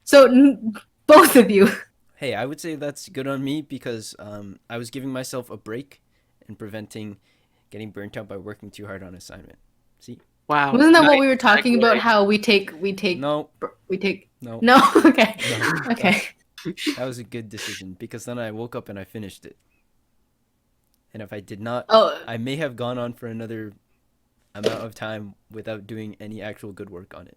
So both of you. Hey, I would say that's good on me because I was giving myself a break and preventing getting burnt out by working too hard on assignment. See? Wow. Wasn't that what Nice we were talking segue. about? How we take No, no. no. Okay. No. Okay. That was a good decision because then I woke up and I finished it. And if I did not, Oh, I may have gone on for another amount of time without doing any actual good work on it.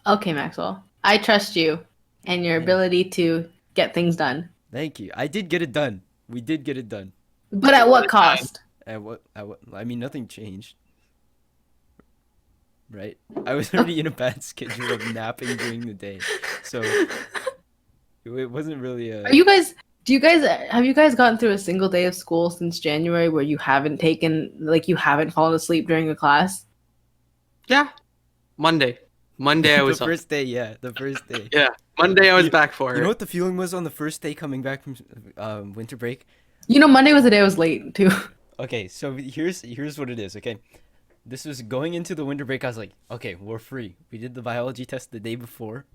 okay, Maxwell. I trust you and your ability to get things done. Thank you. I did get it done. We did get it done. But at what cost? At what? I mean, nothing changed. Right? I was already in a bad schedule of napping during the day, so it wasn't really a. Have you guys gotten through a single day of school since January where you haven't fallen asleep during a class? Yeah. Monday I was the first day, yeah, the first day. Yeah. Monday I was back for it. You know what the feeling was on the first day coming back from winter break? Monday was the day I was late too. Okay, so here's what it is. Okay, this was going into the winter break. I was like, okay, we're free. We did the biology test the day before,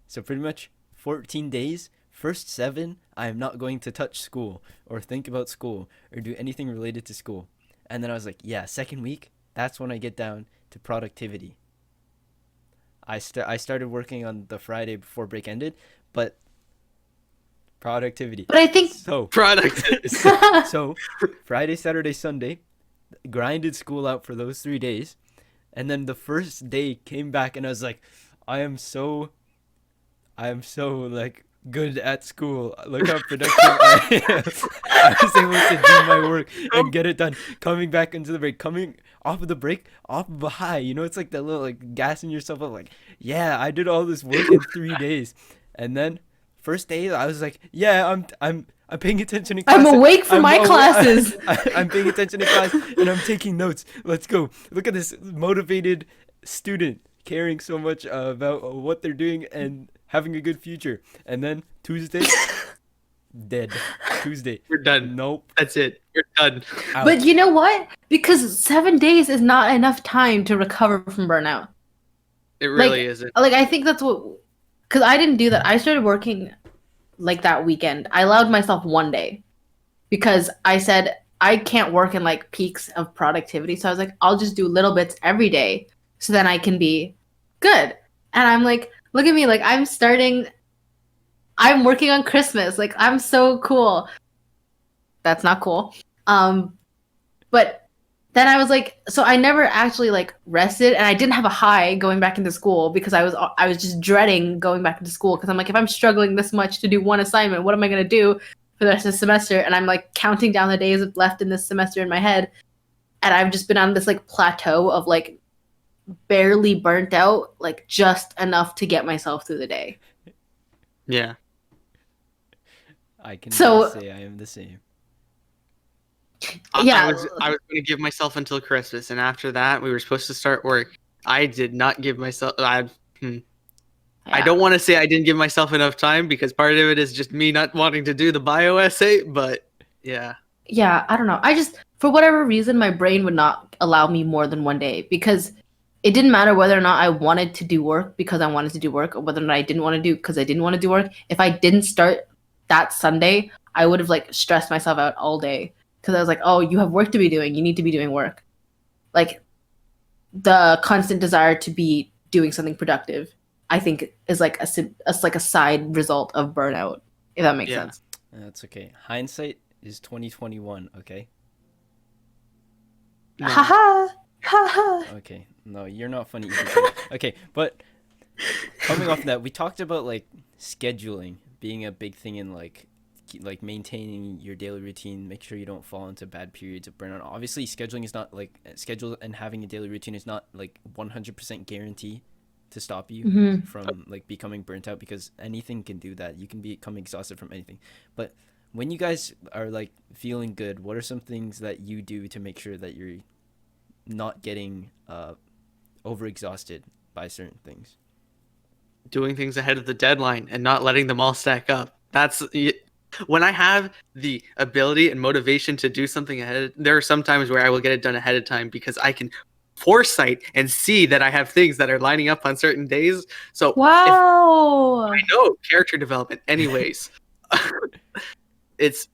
so pretty much 14 days. First 7, I am not going to touch school or think about school or do anything related to school. And then I was like, yeah, second week, that's when I get down to productivity. I started working on the Friday before break ended, but productivity. But I think So Friday, Saturday, Sunday, grinded school out for those 3 days, and then the first day came back and I was like, I am so like good at school. Look how productive I am. I was able to do my work and get it done. Coming back into the break, coming off of the break, off of a high. It's like that little like gassing yourself up, like, yeah, I did all this work in 3 days. And then first day, I was like, yeah, I'm paying attention in class. I'm awake for my classes. I'm paying attention in class and I'm taking notes. Let's go. Look at this motivated student caring so much about what they're doing and having a good future. And then Tuesday, dead. Tuesday, We're done. Nope. That's it. You're done. Out. But you know what? Because 7 days is not enough time to recover from burnout. It really isn't. Like, I think that's what... Because I didn't do that. I started working like that weekend. I allowed myself 1 day because I said I can't work in like peaks of productivity. So I was like, I'll just do little bits every day so then I can be good. And I'm like, look at me, like I'm working on Christmas. Like I'm so cool. That's not cool. But then I was like, so I never actually like rested, and I didn't have a high going back into school because I was just dreading going back into school because I'm like, if I'm struggling this much to do one assignment, what am I gonna do for the rest of the semester? And I'm like counting down the days left in this semester in my head, and I've just been on this like plateau of like barely burnt out, like just enough to get myself through the day. Yeah. I can So- say I am the same. Yeah. I was going to give myself until Christmas, and after that, we were supposed to start work. I did not give myself. I don't want to say I didn't give myself enough time because part of it is just me not wanting to do the bio essay. But yeah. Yeah, I don't know. I just, for whatever reason, my brain would not allow me more than 1 day because it didn't matter whether or not I wanted to do work because I wanted to do work or whether or not I didn't want to do because I didn't want to do work. If I didn't start that Sunday, I would have like stressed myself out all day because I was like, oh, you have work to be doing. You need to be doing work. Like the constant desire to be doing something productive, I think is like a side result of burnout, if that makes sense. That's okay. Hindsight is 2021, okay? No. Haha. Haha. Okay. No, you're not funny either. Okay, but coming off that, we talked about like scheduling being a big thing in like maintaining your daily routine, make sure you don't fall into bad periods of burnout. Obviously, scheduling is not like schedule and having a daily routine is not like 100% guarantee to stop you from like becoming burnt out because anything can do that. You can become exhausted from anything. But when you guys are like feeling good, what are some things that you do to make sure that you're not getting overexhausted by certain things? Doing things ahead of the deadline and not letting them all stack up. That's when I have the ability and motivation to do something ahead. There are some times where I will get it done ahead of time because I can foresight and see that I have things that are lining up on certain days. So Wow. I know character development anyways. It's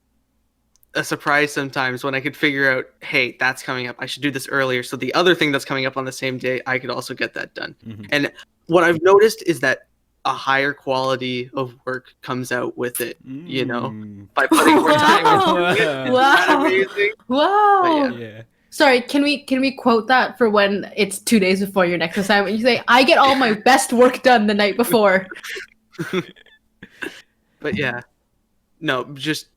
a surprise sometimes when I could figure out, hey, that's coming up. I should do this earlier. So the other thing that's coming up on the same day, I could also get that done. Mhm. And what I've noticed is that a higher quality of work comes out with it, you know, by putting more time into it. Isn't that amazing? Wow. But Yeah. Sorry, can we quote that for when it's 2 days before your next assignment? You say, I get all my best work done the night before. But yeah, no, just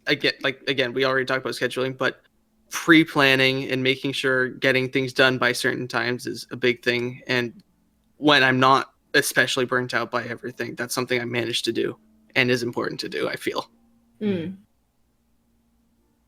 again, we already talked about scheduling, but pre-planning and making sure getting things done by certain times is a big thing. And when I'm not especially burnt out by everything, that's something I managed to do and is important to do, I feel.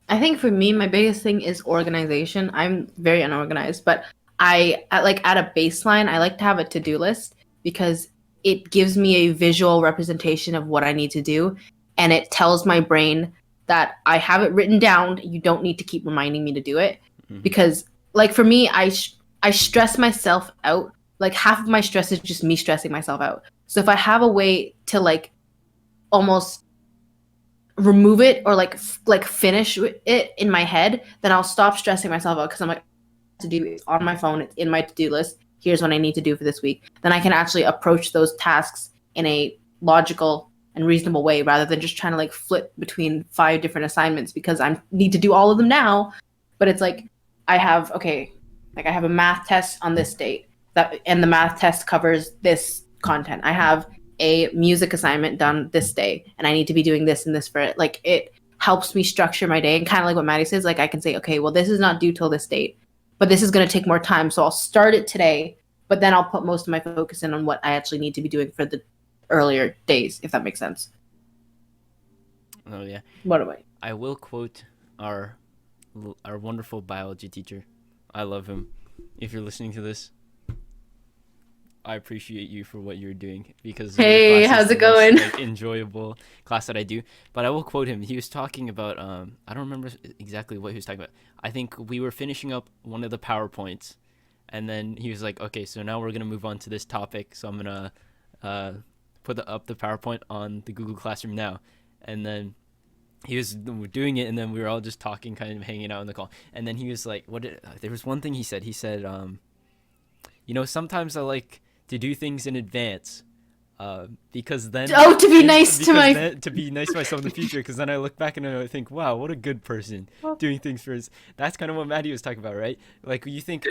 I think for me, my biggest thing is organization. I'm very unorganized, but at a baseline, I like to have a to-do list because it gives me a visual representation of what I need to do, and it tells my brain that I have it written down. You don't need to keep reminding me to do it. Because like for me, I stress myself out. Like half of my stress is just me stressing myself out. So if I have a way to like almost remove it or like finish it in my head, then I'll stop stressing myself out because I'm like, to do it on my phone, it's in my to-do list. Here's what I need to do for this week. Then I can actually approach those tasks in a logical and reasonable way rather than just trying to like flip between 5 different assignments because I need to do all of them now. But it's like I have a math test on this date and the math test covers this content. I have a music assignment done this day and I need to be doing this and this for it. Like it helps me structure my day, and kind of like what Maddie says, like I can say, okay, well, this is not due till this date, but this is going to take more time. So I'll start it today, but then I'll put most of my focus in on what I actually need to be doing for the earlier days, if that makes sense. Oh yeah. What am I? I will quote our wonderful biology teacher. I love him. If you're listening to this, I appreciate you for what you're doing because hey, how's it going? Most, enjoyable class that I do. But I will quote him. He was talking about I don't remember exactly what he was talking about. I think we were finishing up one of the PowerPoints, and then he was like, "Okay, so now we're gonna move on to this topic. So I'm gonna put up the PowerPoint on the Google Classroom now." And then he was doing it, and then we were all just talking, kind of hanging out in the call. And then he was like, there was one thing he said. He said, sometimes I like to do things in advance because then to be nice to myself in the future, because then I look back and I think, wow, what a good person doing things for his. That's kind of what Mathew was talking about, right? Like you think,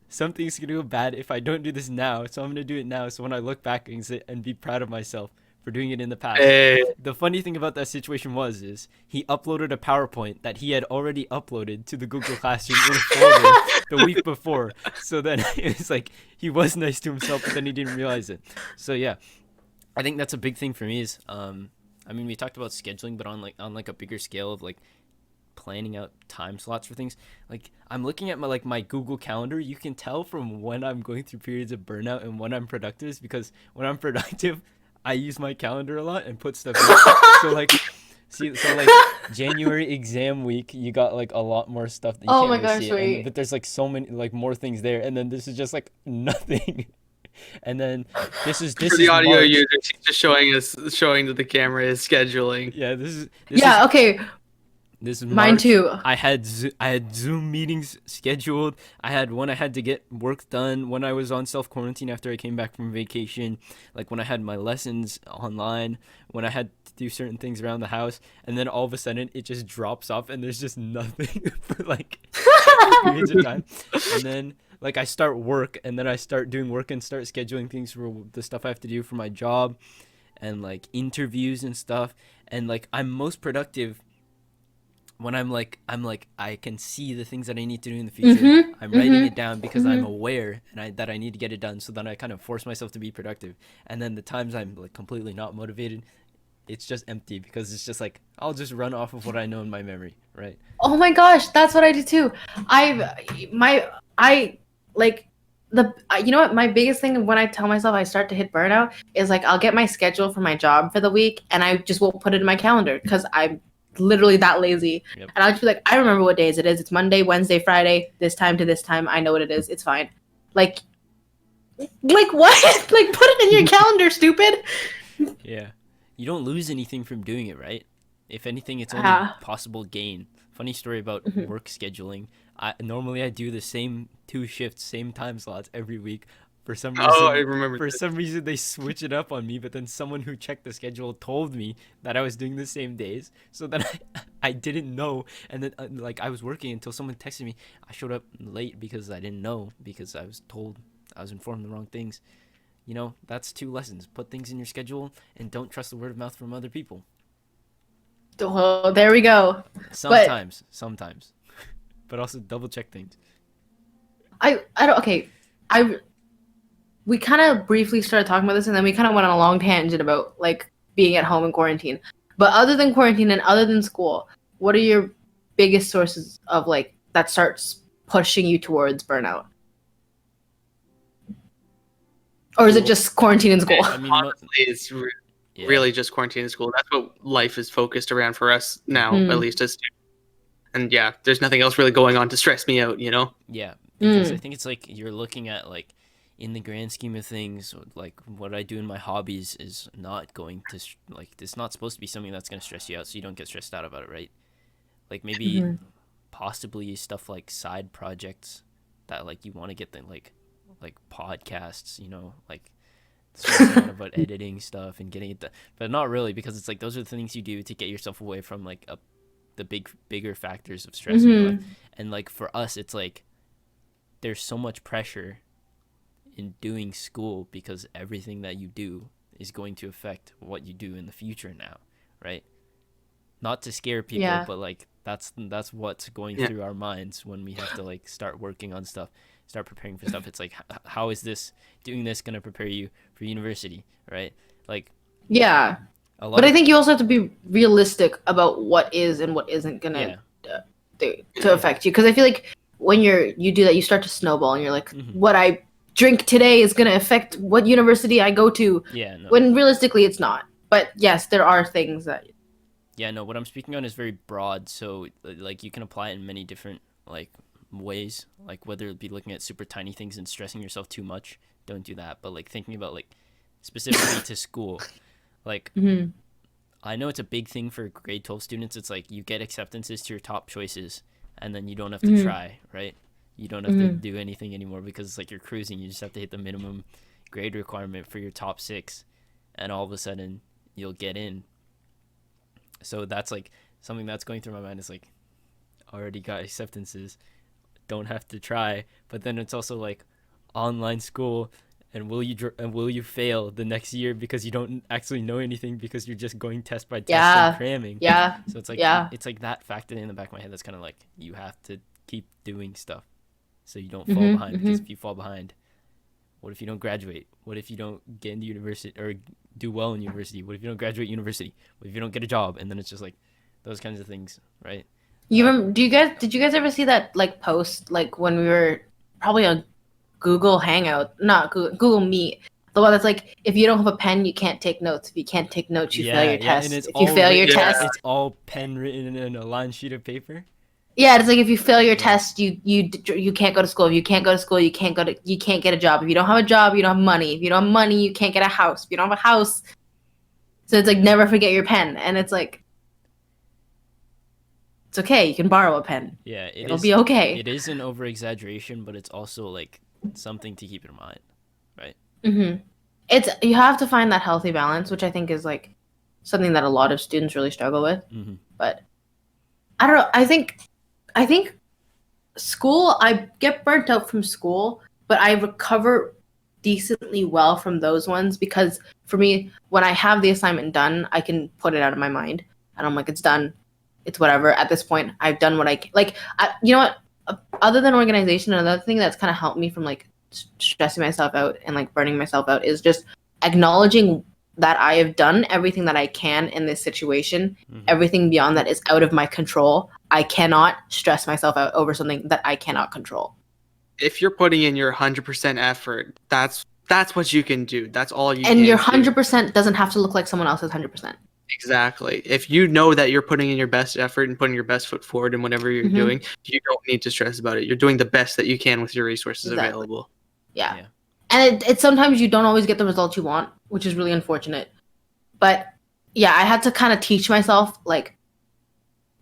something's gonna go bad if I don't do this now, so I'm gonna do it now, so when I look back and be proud of myself for doing it in the past. The funny thing about that situation is he uploaded a PowerPoint that he had already uploaded to the Google Classroom in a folder the week before. So then it was like he was nice to himself, but then he didn't realize it. So yeah, I think that's a big thing for me is we talked about scheduling, but on a bigger scale of like planning out time slots for things. Like I'm looking at my Google Calendar. You can tell from when I'm going through periods of burnout and when I'm productive is because when I'm productive, I use my calendar a lot and put stuff in. So January exam week, you got like a lot more stuff that you can't really see. But there's like so many like more things there, and then this is just like nothing. And then this is for the audio users, he's just showing that the camera is scheduling. Yeah, this is okay. This is mine too. I had Zoom meetings scheduled. I had to get work done when I was on self-quarantine after I came back from vacation. Like when I had my lessons online, when I had to do certain things around the house, and then all of a sudden it just drops off and there's just nothing for like periods of time. And then like I start work and then I start doing work and start scheduling things for the stuff I have to do for my job and like interviews and stuff. And like I'm most productive when I'm like I can see the things that I need to do in the future. I'm writing it down because I'm aware that I need to get it done. So then I kind of force myself to be productive. And then the times I'm like completely not motivated, it's just empty because it's just like I'll just run off of what I know in my memory, right? Oh my gosh, that's what I do too. You know what? My biggest thing when I tell myself I start to hit burnout is like I'll get my schedule for my job for the week and I just won't put it in my calendar because I'm literally that lazy. Yep. And I'll just be like, I remember what days it is. It's Monday, Wednesday, Friday, this time to this time. I know what it is. It's fine. Like what? Like put it in your calendar, stupid. Yeah. You don't lose anything from doing it, right? If anything, it's only possible gain. Funny story about work scheduling. Normally I do the same 2 shifts, same time slots every week. For some reason, I remember. Some reason they switch it up on me. But then someone who checked the schedule told me that I was doing the same days. So then I didn't know, and then I was working until someone texted me. I showed up late because I didn't know, because I was informed the wrong things. That's 2 lessons. Put things in your schedule and don't trust the word of mouth from other people. Oh, there we go. Sometimes, but also double check things. We kind of briefly started talking about this, and then we kind of went on a long tangent about like being at home in quarantine. But other than quarantine and other than school, what are your biggest sources of like that starts pushing you towards burnout? Or is it just quarantine and school? I mean, honestly, it's really just quarantine and school. That's what life is focused around for us now, at least as students. And yeah, there's nothing else really going on to stress me out, Yeah, because I think it's like you're looking at like, in the grand scheme of things, like what I do in my hobbies is not going to it's not supposed to be something that's going to stress you out, so you don't get stressed out about it, right? Like maybe possibly stuff like side projects that like you want to get them like podcasts, like about editing stuff and getting it done, but not really, because it's like those are the things you do to get yourself away from like the bigger factors of stress in your life. And like for us, it's like there's so much pressure in doing school because everything that you do is going to affect what you do in the future now, right? Not to scare people, but like that's what's going through our minds when we have to like start working on stuff, start preparing for stuff. It's like, how is doing this going to prepare you for university, right? Like, but I think you also have to be realistic about what is and what isn't going to affect you, because I feel like when you do that, you start to snowball, and you're like, what I drink today is going to affect what university I go to. When realistically it's not. But yes, there are things that what I'm speaking on is very broad, so like you can apply it in many different like ways, like whether it be looking at super tiny things and stressing yourself too much, don't do that, but like thinking about like specifically to school, like I know it's a big thing for grade 12 students. It's like you get acceptances to your top choices and then you don't have to try, right? You don't have to do anything anymore because it's like you're cruising. You just have to hit the minimum grade requirement for your top 6, and all of a sudden you'll get in. So that's like something that's going through my mind, is like, already got acceptances, don't have to try. But then it's also like online school, and will you fail the next year because you don't actually know anything, because you're just going test by test and cramming. So it's like it's like that factored in the back of my head. That's kind of like, you have to keep doing stuff so you don't fall behind, because if you fall behind, what if you don't graduate? What if you don't get into university or do well in university? What if you don't graduate university? What if you don't get a job? And then it's just like those kinds of things, right? Did you guys ever see that like post, like when we were probably on Google Hangout, not Google Meet, the one that's like, if you don't have a pen, you can't take notes. If you can't take notes, you fail your test. And if you fail your test, it's all pen written in a line sheet of paper. Yeah, it's like if you fail your test, you can't go to school. If you can't go to school, you can't get a job. If you don't have a job, you don't have money. If you don't have money, you can't get a house. If you don't have a house, so it's like, never forget your pen. And it's like, it's okay. You can borrow a pen. Yeah, it'll be okay. It is an over exaggeration, but it's also like something to keep in mind, right? You have to find that healthy balance, which I think is like something that a lot of students really struggle with. But I don't know. I think school, I get burnt out from school, but I recover decently well from those ones, because for me, when I have the assignment done, I can put it out of my mind, and I'm like, it's done. It's whatever. At this point, I've done what I can. Like, you know what? Other than organization, another thing that's kind of helped me from like stressing myself out and like burning myself out is just acknowledging that I have done everything that I can in this situation. Everything beyond that is out of my control. I cannot stress myself out over something that I cannot control. If you're putting in your 100% effort, that's what you can do. That's all you can do. And your 100% doesn't have to look like someone else's 100%. Exactly. If you know that you're putting in your best effort and putting your best foot forward in whatever you're doing, you don't need to stress about it. You're doing the best that you can with your resources available. Yeah. And it's sometimes you don't always get the results you want, which is really unfortunate. But yeah, I had to kind of teach myself, like,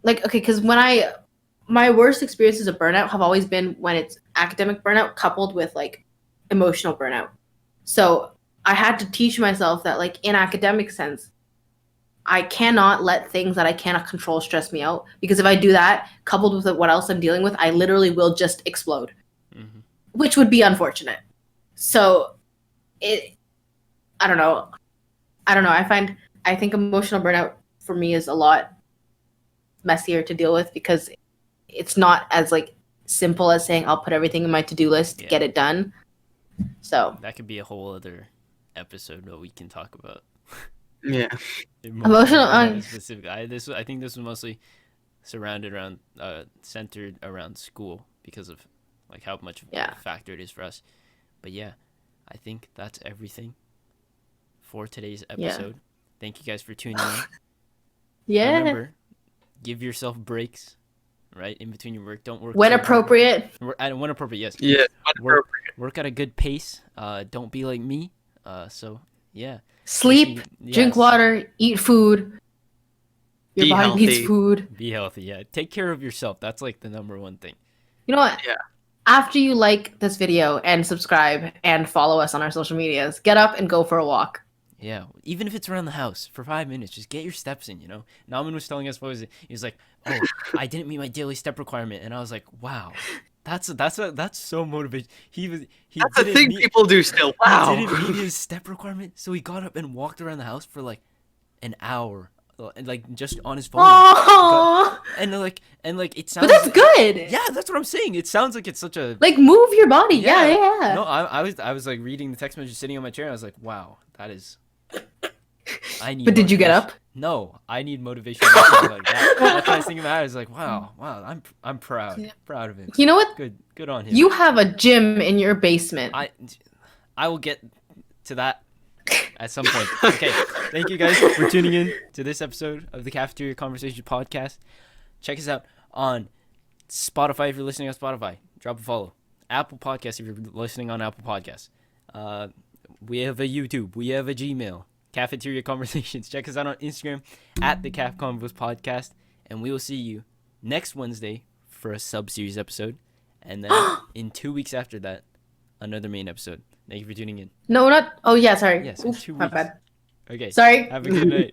like, okay, because my worst experiences of burnout have always been when it's academic burnout coupled with like emotional burnout. So I had to teach myself that, like, in academic sense, I cannot let things that I cannot control stress me out, because if I do that, coupled with what else I'm dealing with, I literally will just explode, which would be unfortunate. So I don't know. I think emotional burnout for me is a lot messier to deal with, because it's not as like simple as saying I'll put everything in my to-do list to get it done. So that could be a whole other episode that we can talk about. Yeah. Emotional specific. I think this was mostly centered around school, because of like how much of a factor it is for us. But yeah, I think that's everything for today's episode. Thank you guys for tuning in. Remember, give yourself breaks, right, in between your work. Don't work when appropriate. When appropriate, yes. Yeah. Work at a good pace. Don't be like me. So yeah. Sleep, drink water, eat food. Your body needs food. Be healthy, yeah. Take care of yourself. That's like the number one thing. You know what? Yeah. After you like this video and subscribe and follow us on our social medias, get up and go for a walk. Yeah, even if it's around the house for 5 minutes, just get your steps in, you know? Nauman was telling us, he was like, oh, I didn't meet my daily step requirement. And I was like, wow, that's so motivating. That's a thing people do still. Wow. He didn't meet his step requirement, so he got up and walked around the house for like an hour. And like just on his phone. And it sounds. But that's good. Yeah, that's what I'm saying. It sounds like it's such a like move your body. Yeah. No, I was like reading the text message sitting on my chair, and I was like, wow, that is. I need. But did you get up? No, I need motivation like that. That's what I was thinking about. I was like, wow, I'm proud of him. You know what? Good on him. You have a gym in your basement. I will get to that at some point. Okay, thank you guys for tuning in to this episode of the Cafeteria Conversation podcast. Check us out on Spotify if you're listening on Spotify. Drop a follow. Apple Podcasts if you're listening on Apple Podcasts. We have a YouTube. We have a Gmail. Cafeteria Conversations. Check us out on Instagram at the Caf Convos podcast. And we will see you next Wednesday for a sub-series episode. And then in 2 weeks after that, another main episode. Thank you for tuning in. No, not. Oh, yeah, sorry. Yes, in 2 weeks. My bad. Okay. Sorry. Have a good night.